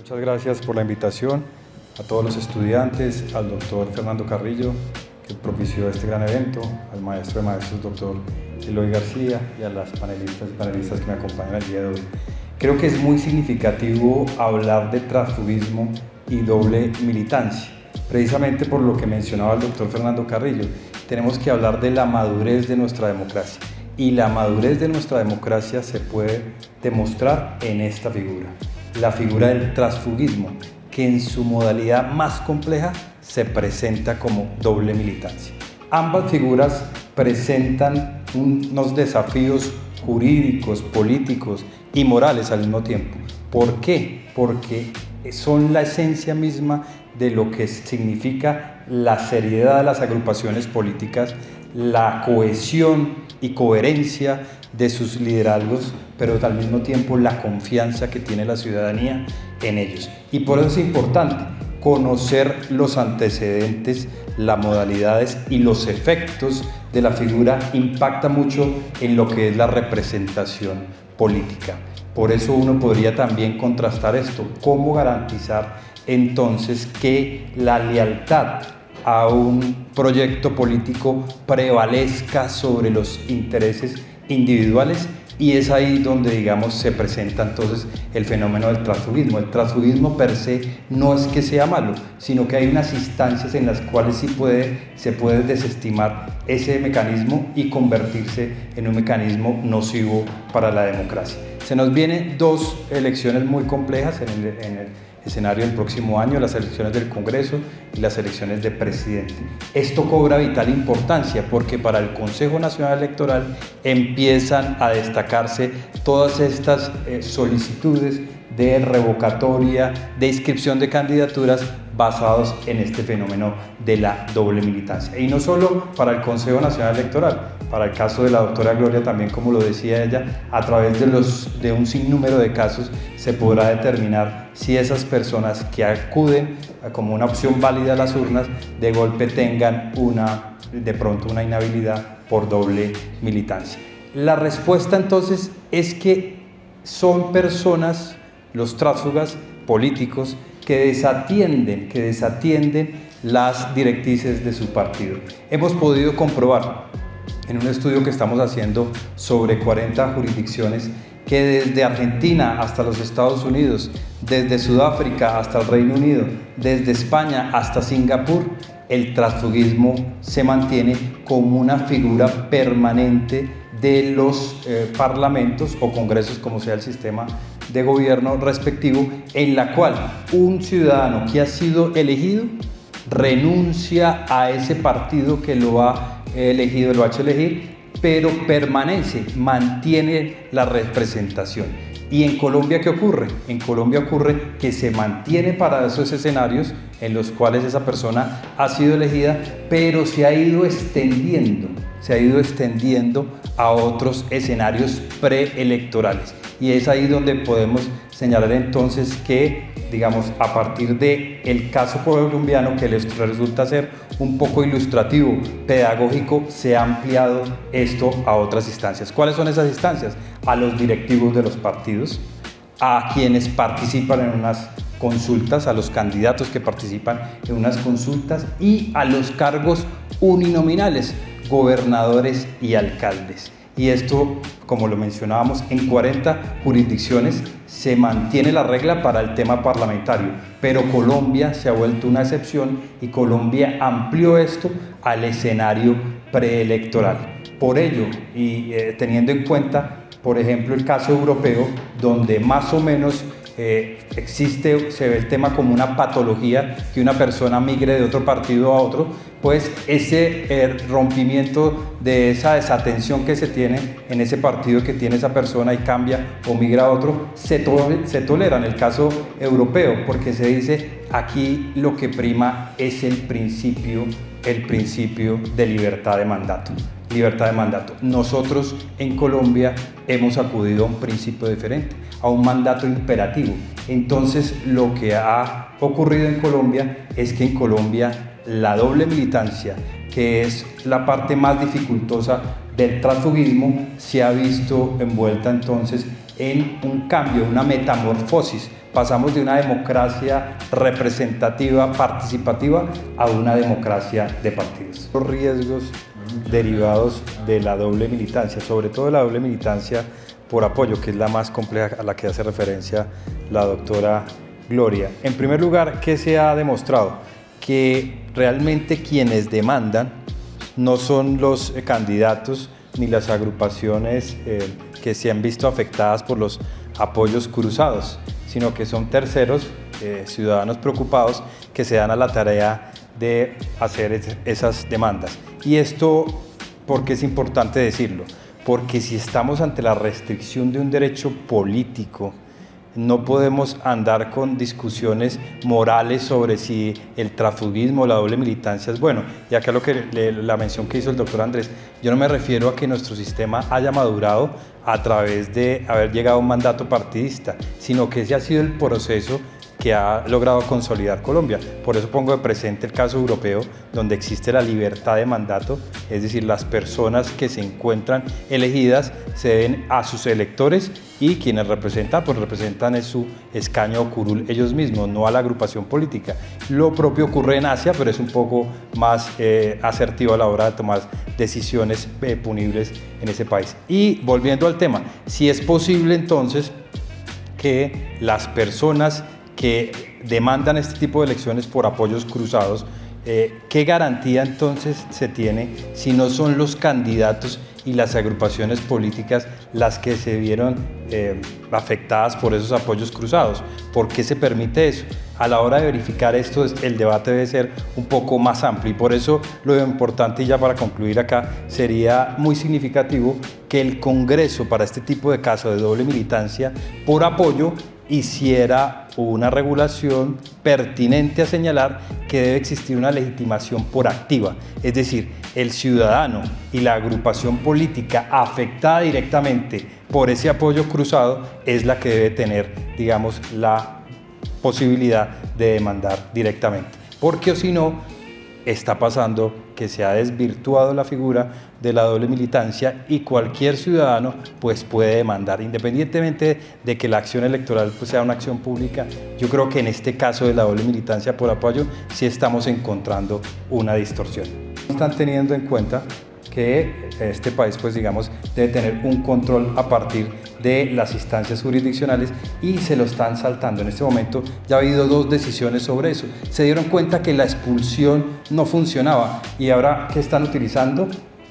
Muchas gracias por la invitación a todos los estudiantes, al doctor Fernando Carrillo, que propició este gran evento, al maestro de maestros, doctor Eloy García, y a las panelistas y panelistas que me acompañan el día de hoy. Creo que es muy significativo hablar de transfugismo y doble militancia, precisamente por lo que mencionaba el doctor Fernando Carrillo. Tenemos que hablar de la madurez de nuestra democracia, y la madurez de nuestra democracia se puede demostrar en esta figura, la figura del transfugismo, que en su modalidad más compleja se presenta como doble militancia. Ambas figuras presentan unos desafíos jurídicos, políticos y morales al mismo tiempo. ¿Por qué? Porque son la esencia misma de lo que significa la seriedad de las agrupaciones políticas, la cohesión y coherencia de sus liderazgos, pero al mismo tiempo la confianza que tiene la ciudadanía en ellos. Y por eso es importante conocer los antecedentes, las modalidades y los efectos de la figura. Impacta mucho en lo que es la representación política. Por eso uno podría también contrastar esto. ¿Cómo garantizar entonces que la lealtad a un proyecto político prevalezca sobre los intereses individuales? Y es ahí donde, digamos, se presenta entonces el fenómeno del transfugismo. El transfugismo per se no es que sea malo, sino que hay unas instancias en las cuales se puede desestimar ese mecanismo y convertirse en un mecanismo nocivo para la democracia. Se nos vienen dos elecciones muy complejas en el escenario del próximo año, las elecciones del Congreso y las elecciones de presidente. Esto cobra vital importancia porque para el Consejo Nacional Electoral empiezan a destacarse todas estas solicitudes de revocatoria, de inscripción de candidaturas basados en este fenómeno de la doble militancia. Y no solo para el Consejo Nacional Electoral, para el caso de la doctora Gloria también, como lo decía ella, a través de un sinnúmero de casos se podrá determinar si esas personas que acuden como una opción válida a las urnas de golpe tengan de pronto una inhabilidad por doble militancia. La respuesta entonces es que son personas, los tránsfugas políticos, que desatienden las directrices de su partido. Hemos podido comprobar en un estudio que estamos haciendo sobre 40 jurisdicciones que desde Argentina hasta los Estados Unidos, desde Sudáfrica hasta el Reino Unido, desde España hasta Singapur, el transfugismo se mantiene como una figura permanente de los parlamentos o congresos, como sea el sistema de gobierno respectivo, en la cual un ciudadano que ha sido elegido renuncia a ese partido que lo ha elegido, lo ha hecho elegir, pero permanece, mantiene la representación. ¿Y en Colombia qué ocurre? En Colombia ocurre que se mantiene para esos escenarios en los cuales esa persona ha sido elegida, pero se ha ido extendiendo a otros escenarios preelectorales. Y es ahí donde podemos señalar entonces que, digamos, a partir del caso colombiano, que les resulta ser un poco ilustrativo, pedagógico, se ha ampliado esto a otras instancias. ¿Cuáles son esas instancias? A los directivos de los partidos, a quienes participan en unas consultas, a los candidatos que participan en unas consultas y a los cargos uninominales, gobernadores y alcaldes. Y esto, como lo mencionábamos, en 40 jurisdicciones se mantiene la regla para el tema parlamentario, pero Colombia se ha vuelto una excepción y Colombia amplió esto al escenario preelectoral. Por ello, y teniendo en cuenta, por ejemplo, el caso europeo, donde más o menos se ve el tema como una patología, que una persona migre de otro partido a otro, pues ese rompimiento de esa desatención que se tiene en ese partido que tiene esa persona y cambia o migra a otro, se tolera en el caso europeo, porque se dice aquí lo que prima es el principio de libertad de mandato. Nosotros en Colombia hemos acudido a un principio diferente, a un mandato imperativo. Entonces lo que ha ocurrido en Colombia es que en Colombia la doble militancia, que es la parte más dificultosa del transfugismo, se ha visto envuelta entonces en un cambio, una metamorfosis. Pasamos de una democracia representativa, participativa, a una democracia de partidos. Los riesgos derivados de la doble militancia, sobre todo la doble militancia por apoyo, que es la más compleja a la que hace referencia la doctora Gloria. En primer lugar, ¿qué se ha demostrado? Que realmente quienes demandan no son los candidatos ni las agrupaciones que se han visto afectadas por los apoyos cruzados, sino que son terceros, ciudadanos preocupados, que se dan a la tarea de hacer esas demandas. Y esto, ¿por qué es importante decirlo? Porque si estamos ante la restricción de un derecho político, no podemos andar con discusiones morales sobre si el transfugismo o la doble militancia es bueno. Y acá la mención que hizo el doctor Andrés, yo no me refiero a que nuestro sistema haya madurado a través de haber llegado a un mandato partidista, sino que ese ha sido el proceso que ha logrado consolidar Colombia. Por eso pongo de presente el caso europeo, donde existe la libertad de mandato, es decir, las personas que se encuentran elegidas se deben a sus electores y quienes representan, pues representan en su escaño o curul ellos mismos, no a la agrupación política. Lo propio ocurre en Asia, pero es un poco más asertivo a la hora de tomar decisiones punibles en ese país. Y volviendo al tema, si es posible entonces que las personas que demandan este tipo de elecciones por apoyos cruzados, ¿qué garantía entonces se tiene si no son los candidatos y las agrupaciones políticas las que se vieron afectadas por esos apoyos cruzados? ¿Por qué se permite eso? A la hora de verificar esto, el debate debe ser un poco más amplio y por eso lo importante, y ya para concluir acá, sería muy significativo que el Congreso para este tipo de casos de doble militancia por apoyo hiciera una regulación pertinente a señalar que debe existir una legitimación por activa, es decir, el ciudadano y la agrupación política afectada directamente por ese apoyo cruzado es la que debe tener, digamos, la posibilidad de demandar directamente, porque o si no, está pasando que se ha desvirtuado la figura de la doble militancia y cualquier ciudadano pues puede demandar, independientemente de que la acción electoral pues sea una acción pública. Yo creo que en este caso de la doble militancia por apoyo sí estamos encontrando una distorsión. Están teniendo en cuenta que este país pues digamos debe tener un control a partir de las instancias jurisdiccionales y se lo están saltando. En este momento ya ha habido 2 decisiones sobre eso. Se dieron cuenta que la expulsión no funcionaba y ahora ¿qué están utilizando?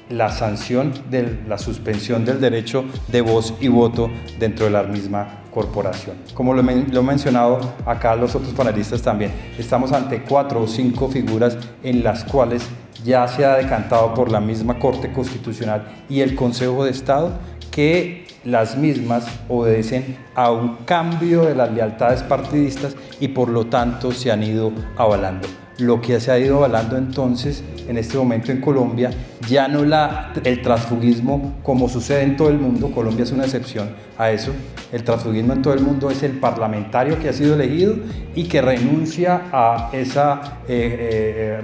La sanción de la suspensión del derecho de voz y voto dentro de la misma corporación. Como lo he mencionado acá los otros panelistas también, estamos ante 4 o 5 figuras en las cuales ya se ha decantado por la misma Corte Constitucional y el Consejo de Estado que las mismas obedecen a un cambio de las lealtades partidistas y por lo tanto se han ido avalando. Lo que se ha ido avalando entonces en este momento en Colombia, ya no el transfugismo como sucede en todo el mundo. Colombia es una excepción a eso. El transfugismo en todo el mundo es el parlamentario que ha sido elegido y que renuncia a esa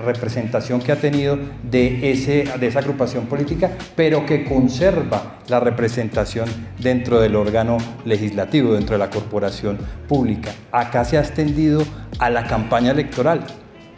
representación que ha tenido de esa agrupación política, pero que conserva la representación dentro del órgano legislativo, dentro de la corporación pública. Acá se ha extendido a la campaña electoral.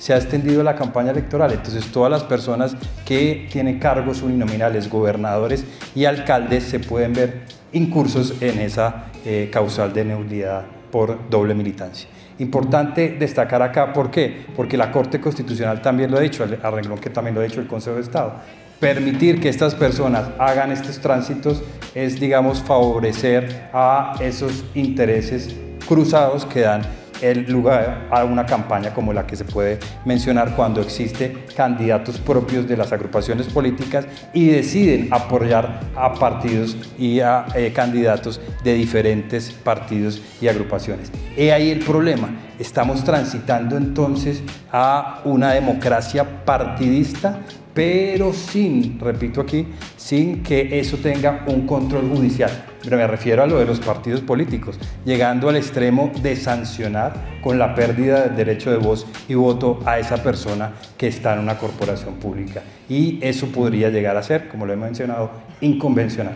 Entonces todas las personas que tienen cargos uninominales, gobernadores y alcaldes se pueden ver incursos en esa causal de nulidad por doble militancia. Importante destacar acá, ¿por qué? Porque la Corte Constitucional también lo ha dicho, a renglón que también lo ha dicho el Consejo de Estado. Permitir que estas personas hagan estos tránsitos es, digamos, favorecer a esos intereses cruzados que dan el lugar a una campaña como la que se puede mencionar cuando existe candidatos propios de las agrupaciones políticas y deciden apoyar a partidos y a candidatos de diferentes partidos y agrupaciones. He ahí el problema. Estamos transitando entonces a una democracia partidista, pero repito aquí, sin que eso tenga un control judicial. Pero me refiero a lo de los partidos políticos, llegando al extremo de sancionar con la pérdida del derecho de voz y voto a esa persona que está en una corporación pública. Y eso podría llegar a ser, como lo he mencionado, inconvencional.